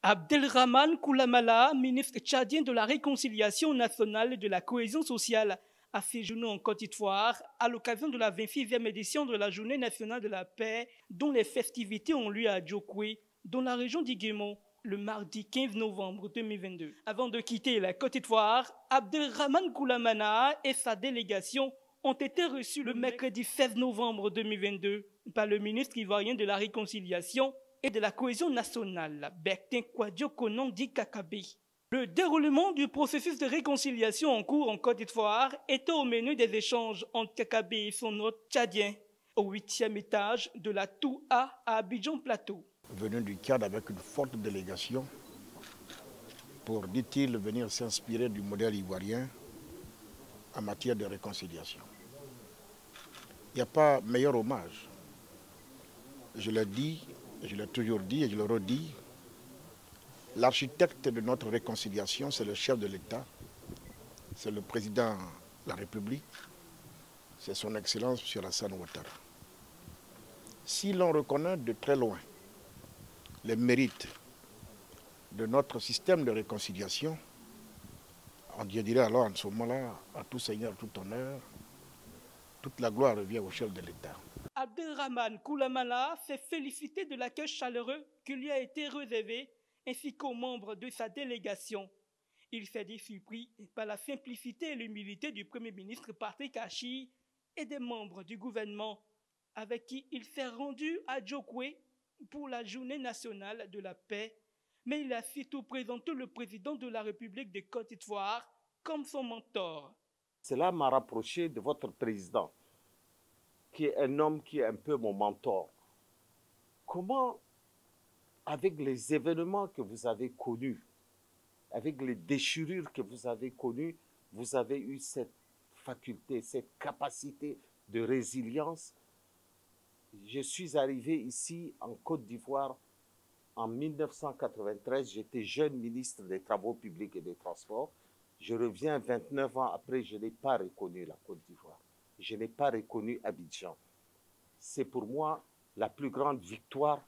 Abdelrahman Koulamala, ministre tchadien de la Réconciliation nationale et de la cohésion sociale, a séjourné en Côte d'Ivoire à l'occasion de la 26e édition de la Journée nationale de la paix, dont les festivités ont lieu à Djokwe, dans la région d'Iguémon, le mardi 15 novembre 2022. Avant de quitter la Côte d'Ivoire, Abdelrahman Koulamala et sa délégation ont été reçus le mercredi 16 novembre 2022 par le ministre ivoirien de la Réconciliation et de la cohésion nationale, Bertin Kwadjo Konan-Di Kakabe. Le déroulement du processus de réconciliation en cours en Côte d'Ivoire était au menu des échanges entre Kakabe et son hôte tchadien, au 8e étage de la Tour A à Abidjan Plateau. Venu du Tchad avec une forte délégation pour, dit-il, venir s'inspirer du modèle ivoirien en matière de réconciliation. Il n'y a pas meilleur hommage. Je l'ai dit, je l'ai toujours dit et je le redis, l'architecte de notre réconciliation, c'est le chef de l'État, c'est le président de la République, c'est son Excellence M. Alassane Ouattara. Si l'on reconnaît de très loin les mérites de notre système de réconciliation, on dirait alors en ce moment-là, à tout seigneur, tout honneur, toute la gloire revient au chef de l'État. Abdelrahman Koulamala s'est félicité de l'accueil chaleureux qui lui a été réservé, ainsi qu'aux membres de sa délégation. Il s'est dit surpris par la simplicité et l'humilité du Premier ministre Patrick Achi et des membres du gouvernement, avec qui il s'est rendu à Djokwe pour la Journée nationale de la paix. Mais il a surtout présenté le président de la République de Côte d'Ivoire comme son mentor. Cela m'a rapproché de votre président, qui est un homme qui est un peu mon mentor. Comment, avec les événements que vous avez connus, avec les déchirures que vous avez connues, vous avez eu cette faculté, cette capacité de résilience. Je suis arrivé ici en Côte d'Ivoire en 1993. J'étais jeune ministre des Travaux publics et des Transports. Je reviens 29 ans après, je n'ai pas reconnu la Côte d'Ivoire. Je n'ai pas reconnu Abidjan. C'est pour moi la plus grande victoire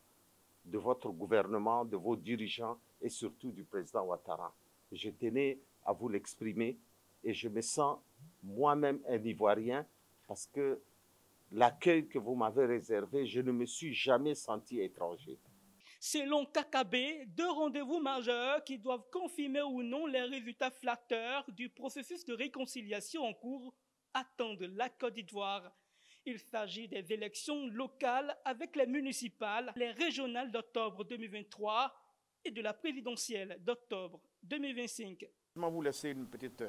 de votre gouvernement, de vos dirigeants et surtout du président Ouattara. Je tenais à vous l'exprimer et je me sens moi-même un Ivoirien parce que l'accueil que vous m'avez réservé, je ne me suis jamais senti étranger. Selon Kakabe, deux rendez-vous majeurs qui doivent confirmer ou non les résultats flatteurs du processus de réconciliation en cours attendent la Côte d'Ivoire. Il s'agit des élections locales avec les municipales, les régionales d'octobre 2023 et de la présidentielle d'octobre 2025. Je vais vous laisser une petite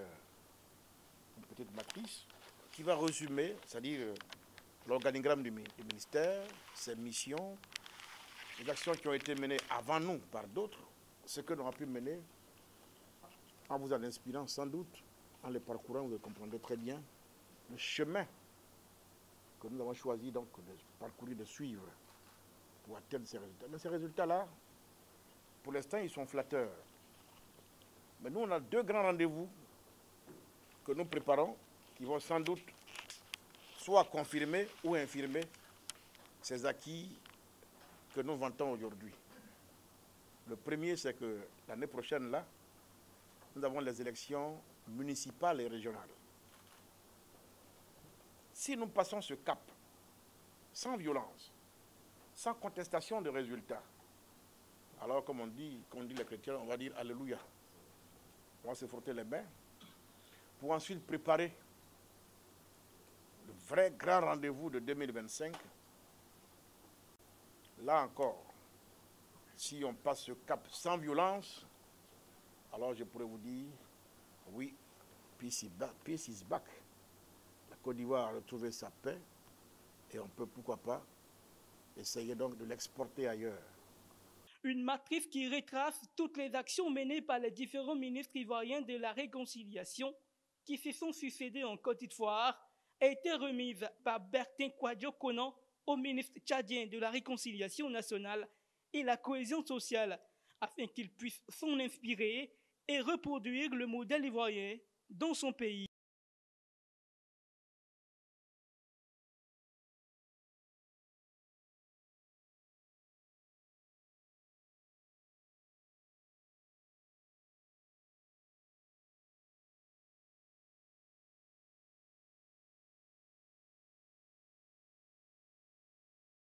matrice qui va résumer, c'est-à-dire l'organigramme du ministère, ses missions, les actions qui ont été menées avant nous par d'autres, ce que l'on a pu mener en vous en inspirant sans doute, en les parcourant, vous comprendrez très bien le chemin que nous avons choisi donc de parcourir, de suivre pour atteindre ces résultats. Mais ces résultats-là, pour l'instant, ils sont flatteurs. Mais nous, on a deux grands rendez-vous que nous préparons qui vont sans doute soit confirmer ou infirmer ces acquis que nous vantons aujourd'hui. Le premier, c'est que l'année prochaine, là, nous avons les élections municipales et régionales. Si nous passons ce cap, sans violence, sans contestation de résultats, alors comme dit les chrétiens, on va dire Alléluia. On va se frotter les mains pour ensuite préparer le vrai grand rendez-vous de 2025. Là encore, si on passe ce cap sans violence, alors je pourrais vous dire, oui, peace is back. La Côte d'Ivoire a retrouvé sa paix et on peut, pourquoi pas, essayer donc de l'exporter ailleurs. Une matrice qui retrace toutes les actions menées par les différents ministres ivoiriens de la réconciliation qui se sont succédés en Côte d'Ivoire a été remise par Bertin Kwadjo Konan au ministre tchadien de la Réconciliation nationale et la cohésion sociale afin qu'il puisse s'en inspirer et reproduire le modèle ivoirien dans son pays.